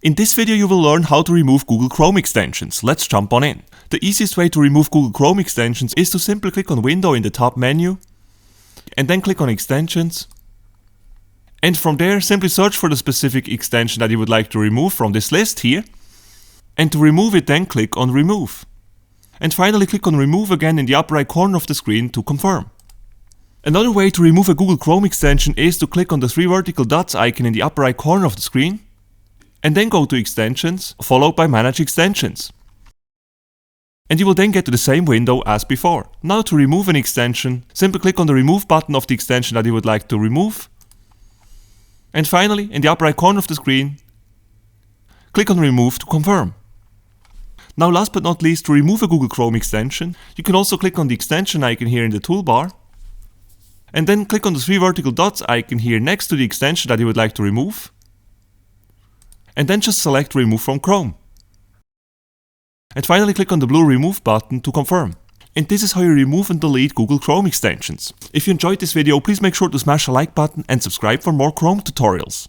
In this video you will learn how to remove Google Chrome extensions. Let's jump on in. The easiest way to remove Google Chrome extensions is to simply click on Window in the top menu and then click on Extensions. And from there simply search for the specific extension that you would like to remove from this list here. And to remove it, then click on Remove. And finally click on Remove again in the upper right corner of the screen to confirm. Another way to remove a Google Chrome extension is to click on the three vertical dots icon in the upper right corner of the screen and then go to Extensions, followed by Manage Extensions. And you will then get to the same window as before. Now to remove an extension, simply click on the Remove button of the extension that you would like to remove. And finally, in the upper right corner of the screen, click on Remove to confirm. Now last but not least, to remove a Google Chrome extension, you can also click on the extension icon here in the toolbar and then click on the three vertical dots icon here next to the extension that you would like to remove and then just select Remove from Chrome. And finally click on the blue Remove button to confirm. And this is how you remove and delete Google Chrome extensions. If you enjoyed this video, please make sure to smash the like button and subscribe for more Chrome tutorials.